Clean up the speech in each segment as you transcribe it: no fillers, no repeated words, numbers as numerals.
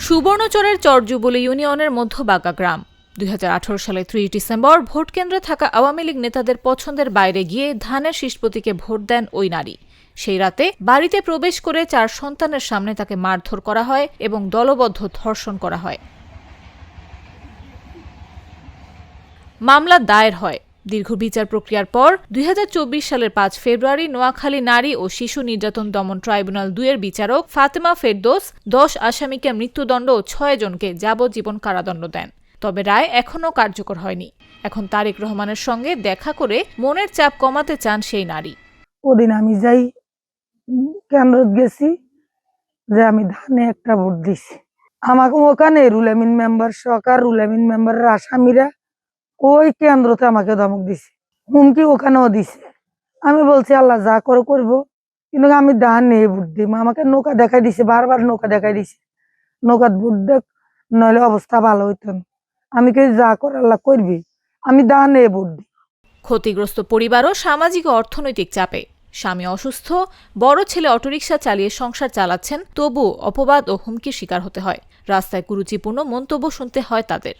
সুবর্ণচরের চরযুবলী ইউনিয়নের মধ্যবাঁকা গ্রাম ২০১৮ সালে ৩০ ডিসেম্বর ভোটকেন্দ্রে থাকা আওয়ামী লীগ নেতাদের পছন্দের বাইরে গিয়ে ধানের শীষ প্রতীকে ভোট দেন ওই নারী। সেই রাতে বাড়িতে প্রবেশ করে ৪ সন্তানের সামনে তাকে মারধর করা হয় এবং দলবদ্ধ ধর্ষণ করা হয়। মামলা দায়ের হয়। দীর্ঘ বিচার প্রক্রিয়ার পর ২০২৪ সালের ৫ ফেব্রুয়ারি নোয়াখালী নারী ও শিশু নির্যাতন দমন ট্রাইব্যুনাল ২ এর বিচারক ফাতেমা ফেরদৌস ১০ আসামিকে মৃত্যুদণ্ড ও ৬ জনকে যাবজ্জীবন কারাদণ্ড দেন। তবে রায় এখনও কার্যকর হয়নি। এখন তারেক রহমানের সঙ্গে দেখা করে মনের চাপ কমাতে চান সেই নারী। ওদিন আমি যাই কেন্দ্র গেছি যে আমি ধানে একটা ভোট দিছি। আমাকে ওখানে রুলামিন মেম্বার সরকার রুলামিন মেম্বারের আসামিরা ওই কেন্দ্রতে আমাকে ধমক দিছে, হুমকি ওখানেও দিছে। আমি বলছি আল্লাহ যা করে করবো, কিন্তু আমি ধানে ভোট দিব। আমাকে নৌকা দেখাই দিছে, বারবার নৌকা দেখাই দিছে, নৌকাত ভোট দেখ নইলে অবস্থা ভালো হইতো না। আমি কে যা করে আল্লাহ করবি, আমি ধানে ভোট দিই। ক্ষতিগ্রস্ত পরিবারও সামাজিক ও অর্থনৈতিক চাপে। স্বামী অসুস্থ, বড় ছেলে অটোরিকশা চালিয়ে সংসার চালাচ্ছেন, তবু অপবাদ ও হুমকির শিকার হতে হয়। রাস্তায় কুরুচিপূর্ণ মন্তব্য শুনতে হয় তাদের।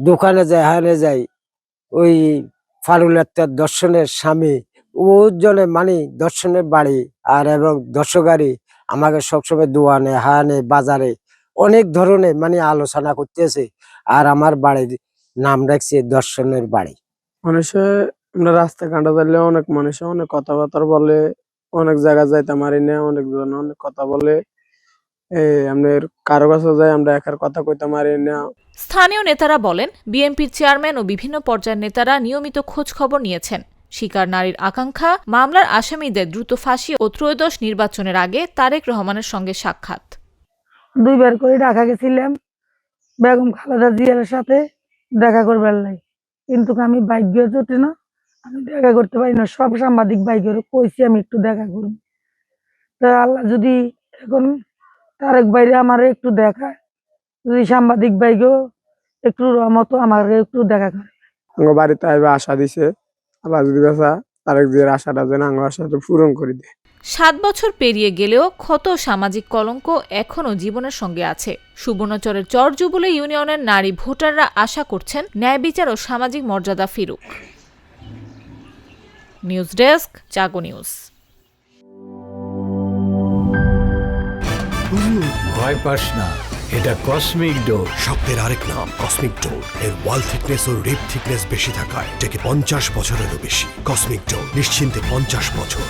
দোকানে যায়, হানে যায়, ওই ফারুল আক্তার দর্শনের স্বামী ওজনে মানে দর্শনের বাড়ি আর এবং দর্শকারী আমাকে সবসময় দোয়ানে হানে বাজারে অনেক ধরনের মানে আলোচনা করতেছে। আর আমার বাড়ির নাম রাখছে দর্শনের বাড়ি। মানুষে আমরা রাস্তা কাঁটা দিলে অনেক মানুষে অনেক কথাবার্তা বলে, অনেক জায়গা যাইতে পারি না, অনেক জন অনেক কথা বলে। আমাদের কারো কাছে যাই আমরা একার কথা কইতে পারি না। স্থানীয় নেতারা বলেন, বিএনপির চেয়ারম্যান ও বিভিন্ন পর্যায়ের নেতারা নিয়মিত খোঁজ খবর নিয়েছেন। শিকার নারীর আকাঙ্ক্ষা, মামলার আসামিদের দ্রুত ফাঁসি ও ত্রয়োদশ নির্বাচনের আগে তারেক রহমানের সঙ্গে সাক্ষাৎ। 2 বার করে ঢাকা গেছিলাম বেগম খালেদা জিয়ার সাথে দেখা করবার লাই, কিন্তু আমি ভাগ্য জোটে না, আমি দেখা করতে পারি না। সব সাংবাদিক ভাইকে কইছি আমি একটু দেখা করব। তা আল্লাহ যদি এখন তারেক ভাইরে আমার একটু দেখায়, যদি সাংবাদিক ভাইকেও একটু রহমত আমার একটু দেখা করে। আমার বাড়িতে আইবা আশা দিছে, আল্লাহ যদি বেচা তারেক জিয়ার আশাটা যেন আমার আশাটা পূরণ করে দেয়। 7 বছর পেরিয়ে গেলেও ক্ষত সামাজিক কলঙ্ক এখনও জীবনের সঙ্গে আছে। সুবর্ণচরের চরযুবলী ইউনিয়নের নারী ভোটাররা আশা করছেন ন্যায় বিচার ও সামাজিক মর্যাদা ফিরুক। নিউজ ডেস্ক, জাগো নিউজ। ভয় পাস না, এটা কসমিক ডোর। শব্দের আরেক নাম কসমিক ডোর। এর ওয়াল থিকনেস ও রিপ থিকনেস বেশি থাকায় এটাকে 50 বছরেরও বেশি। কসমিক ডোর, নিশ্চিন্তে 50 বছর।